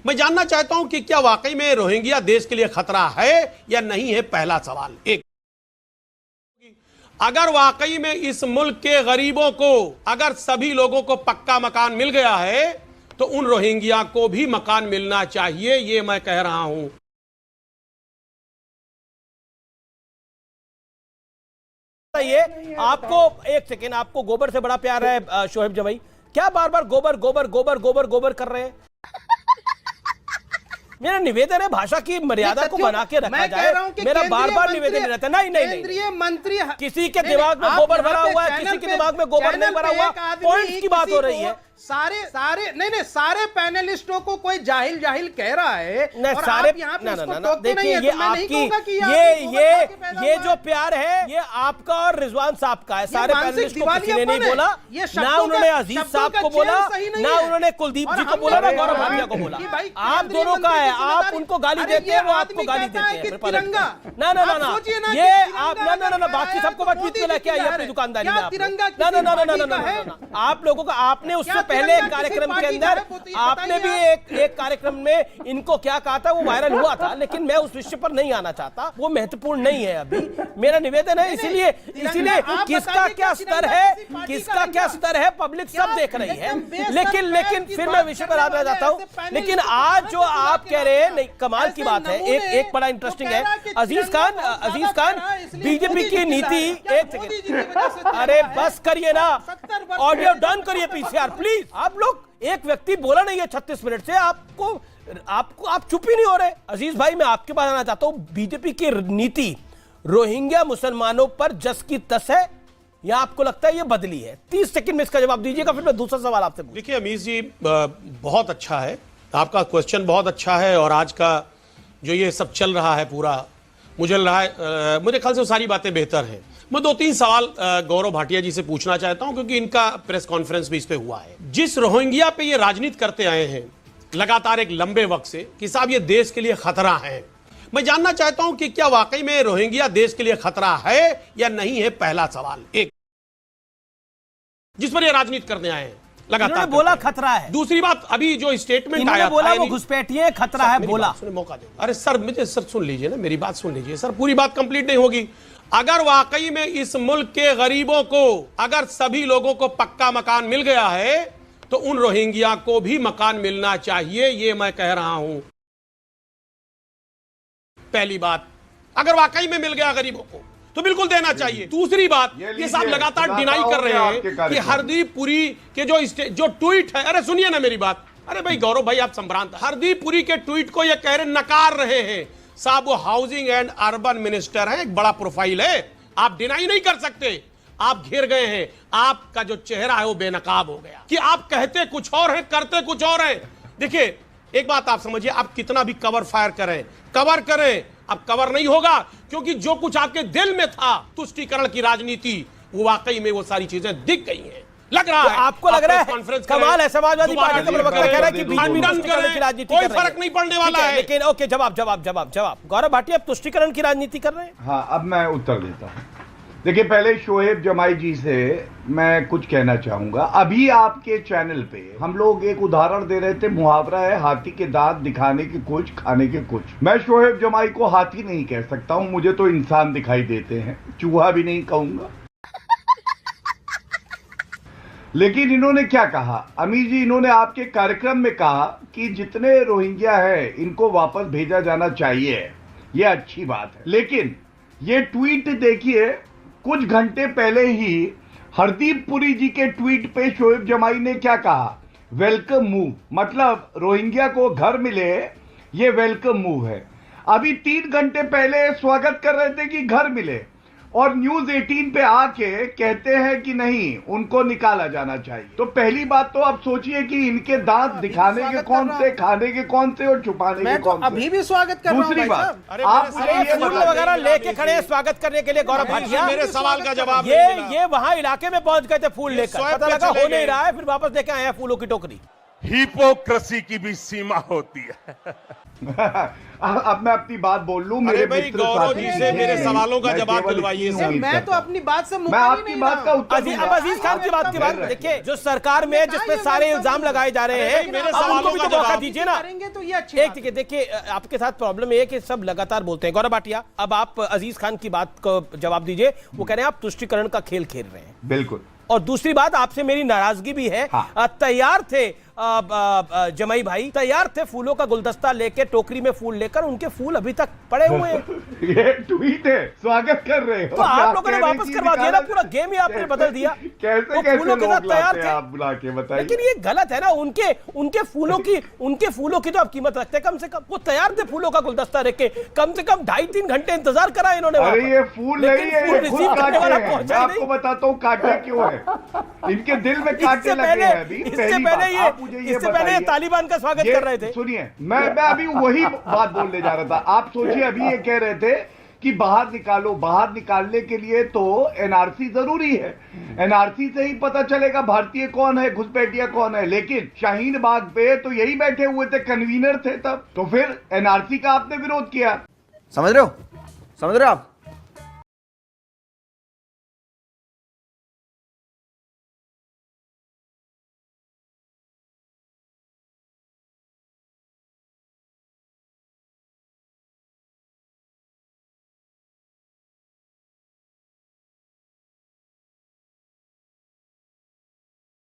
मैं जानना चाहता हूं कि क्या वाकई में रोहिंग्या देश के लिए खतरा है या नहीं है, पहला सवाल। एक, अगर वाकई में इस मुल्क के गरीबों को, अगर सभी लोगों को पक्का मकान मिल गया है तो उन रोहिंग्या को भी मकान मिलना चाहिए, ये मैं कह रहा हूं। ये आपको एक सेकेंड, आपको गोबर से बड़ा प्यार है शोएब जमाई, क्या बार बार गोबर गोबर गोबर गोबर गोबर कर रहे हैं? मेरा निवेदन है भाषा की मर्यादा को बना के रखा जाए। मेरा बार बार निवेदन रहता है, नहीं नहीं केंद्रीय मंत्री, किसी के दिमाग में गोबर भरा हुआ है, किसी के दिमाग में गोबर नहीं भरा हुआ, पॉइंट्स की बात हो रही है। सारे पैनलिस्टों को कोई जाहिल जाहिल कह रहा है। सारे देखिए, ये आपकी ये जो प्यार है ये आपका और रिजवान साहब का है। सारे पैनलिस्ट को किसी ने नहीं बोला, ना उन्होंने अजीज साहब को बोला, ना उन्होंने कुलदीप जी को बोला, ना गौरव भाटिया को बोला। आप दोनों का है, आप उनको गाली देते हैं, वो आपको गाली देते हैं। ना ना ना ना, ये आप ना ना ना बाकी सबको मत बीच में लेके आइए अपनी दुकानदारी में। ना ना ना ना ना, आप लोगों का, आपने उससे पहले एक कार्यक्रम के अंदर आपने भी एक कार्यक्रम में इनको क्या कहा था, वो वायरल हुआ था, लेकिन मैं उस विषय पर नहीं आना चाहता, वो महत्वपूर्ण नहीं है अभी। मेरा निवेदन है, इसीलिए किसका क्या स्तर है, किसका क्या स्तर है पब्लिक सब देख रही है। लेकिन फिर मैं विषय पर आना चाहता हूं। लेकिन आज जो आप कह रहे हैं, नहीं, कमाल की बात है। एक बड़ा इंटरेस्टिंग है, अजीज खान बीजेपी की नीति, एक सेकेंड, अरे बस करिए ना, ऑडियो डन करिए पीसीआर प्लीज। आप लोग, एक व्यक्ति बोला नहीं है 36 मिनट से, आप चुप ही नहीं हो रहे। अजीज भाई, मैं आपके पास आना चाहता हूं, बीजेपी की नीति रोहिंग्या मुसलमानों पर जस की तस है या आपको लगता है ये बदली है? 30 सेकंड में इसका जवाब दीजिएगा, फिर मैं दूसरा सवाल आपसे पूछूं। देखिए अमीश जी, बहुत अच्छा है आपका क्वेश्चन, बहुत अच्छा है। और आज का जो ये सब चल रहा है पूरा, मुझे ख्याल से वो सारी बातें बेहतर हैं। मैं 2-3 सवाल गौरव भाटिया जी से पूछना चाहता हूं, क्योंकि इनका प्रेस कॉन्फ्रेंस भी इस पे हुआ है। जिस रोहिंग्या पे ये राजनीति करते आए हैं लगातार एक लंबे वक्त से कि साहब ये देश के लिए खतरा है, मैं जानना चाहता हूं कि क्या वाकई में रोहिंग्या देश के लिए खतरा है या नहीं है, पहला सवाल। एक, जिस पर ये राजनीति करने आए हैं लगातार बोला खतरा है। दूसरी बात, अभी जो स्टेटमेंट आया बोला वो घुसपैठिए खतरा है, बोला। मौका दे, अरे सर सुन लीजिए ना, मेरी बात सुन लीजिए सर, पूरी बात कंप्लीट नहीं होगी। अगर वाकई में इस मुल्क के गरीबों को, अगर सभी लोगों को पक्का मकान मिल गया है तो उन रोहिंग्या को भी मकान मिलना चाहिए, ये मैं कह रहा हूं। पहली बात, अगर वाकई में मिल गया गरीबों को तो बिल्कुल देना चाहिए। दूसरी बात, ये साहब लगातार डिनाई कर रहे हैं कि हरदीप पुरी के जो ट्वीट है, अरे सुनिए ना मेरी बात, अरे भाई गौरव भाई आप संभ्रांत, हरदीप पुरी के ट्वीट को ये कह रहे, नकार रहे हैं। साहब वो हाउसिंग एंड अर्बन मिनिस्टर हैं, एक बड़ा प्रोफाइल है, आप डिनाई नहीं कर सकते। आप घिर गए हैं, आपका जो चेहरा है वो बेनकाब हो गया कि आप कहते कुछ और हैं, करते कुछ और हैं। देखिए एक बात आप समझिए, आप कितना भी कवर फायर करें, कवर करें, अब कवर नहीं होगा, क्योंकि जो कुछ आपके दिल में था, तुष्टीकरण की राजनीति, वो वाकई में वो सारी चीजें दिख गई हैं। लग रहा है आपको लग रहा है कमाल है, समाजवादी पार्टी का प्रवक्ता कह रहा है कि तुष्टीकरण की राजनीति कोई फर्क नहीं पड़ने वाला है। लेकिन ओके, जवाब गौरव भाटिया, आप तुष्टीकरण की राजनीति कर रहे हैं? हाँ, अब मैं उत्तर देता हूं। देखिए, पहले शोएब जमाई जी से मैं कुछ कहना चाहूंगा। अभी आपके चैनल पे हम लोग एक उदाहरण दे रहे थे, मुहावरा है हाथी के दांत दिखाने के कुछ, खाने के कुछ। मैं शोएब जमाई को हाथी नहीं कह सकता हूं, मुझे तो इंसान दिखाई देते हैं, चूहा भी नहीं कहूंगा। लेकिन इन्होंने क्या कहा अमीर जी, इन्होंने आपके कार्यक्रम में कहा कि जितने रोहिंग्या है इनको वापस भेजा जाना चाहिए, यह अच्छी बात है। लेकिन ये ट्वीट देखिए, कुछ घंटे पहले ही हरदीप पुरी जी के ट्वीट पे शोएब जमाई ने क्या कहा, वेलकम मूव, मतलब रोहिंग्या को घर मिले, ये वेलकम मूव है। अभी 3 घंटे पहले स्वागत कर रहे थे कि घर मिले, और न्यूज 18 पे आके कहते हैं कि नहीं, उनको निकाला जाना चाहिए। तो पहली बात तो आप सोचिए कि इनके दांत दिखाने के कौन से, खाने के कौन से और छुपाने के कौन से। अभी भी स्वागत कर रहा हूं। दूसरी बात, आप फूल वगैरह लेके खड़े स्वागत करने के लिए गौरव भाटिया, मेरे सवाल का जवाब ये वहां इलाके में पहुंच गए थे फूल लेकर, पता लगा हो नहीं रहा है, फिर वापस लेके आए हैं फूलों की टोकरी। हिपोक्रेसी की भी सीमा होती है। अब मैं अपनी बात बोल लूं। मेरे भाई मित्र गौरव साथी जी से हैं, मेरे सवालों का मैं जवाब केवल दिलवाइए इतनी सर। उम्मीद मैं करता तो हूं। अपनी बात से मैं मुकर ही आपकी नहीं बात रहा का हूं। उत्तर दूंगा। अब अजीज खान की बात देखिए, जो सरकार में जिस पे सारे इल्जाम लगाए जा रहे हैं, मेरे अब सवालों उनको भी का तो मौका जवाब दीजिए ना। करेंगे तो ये अच्छी एक बात है। देखिए, आपके साथ प्रॉब्लम ये है कि सब लगातार बोलते हैं। गौरव भाटिया, अब आप अजीज खान की बात को जवाब दीजिए। वो कह रहे हैं आप तुष्टीकरण का खेल खेल रहे हैं। बिल्कुल। और दूसरी बात, आपसे मेरी नाराजगी भी है। हाँ। तैयार थे जमाई भाई, तैयार थे फूलों का गुलदस्ता लेके, टोकरी में फूल लेकर, उनके फूल अभी तक पड़े हुए हैं। ये ट्वीट है, स्वागत कर रहे हो। तो आप लोगों ने वापस करवा दिया ना, पूरा गेम ही आपने बदल दिया। कैसे वो कैसे फूलों के लोग साथ तैयार लाते थे हैं आप बुला के, बताइए। लेकिन ये गलत है ना। उनके फूलों की तो आप कीमत रखते हैं। कम से कम वो तैयार थे फूलों का गुलदस्ता रख के, कम से कम 2.5-3 घंटे इंतजार करा इन्होंने। अरे ये फूल नहीं है, ये खुद काटे हैं। मैं आपको बताता हूँ काटे क्यों है। इनके दिल में काटे लगे हैं अभी। इससे पहले ये तालिबान का स्वागत कर रहे थे। सुनिए, मैं अभी वही बात बोलने जा रहा था। आप सोचिए, अभी ये कह रहे थे कि बाहर निकालो। बाहर निकालने के लिए तो एनआरसी जरूरी है। एनआरसी से ही पता चलेगा भारतीय कौन है, घुसपैठिया कौन है। लेकिन शाहीन बाग पे तो यही बैठे हुए थे, कन्वीनर थे तब। तो फिर एनआरसी का आपने विरोध किया। समझ रहे हो आप?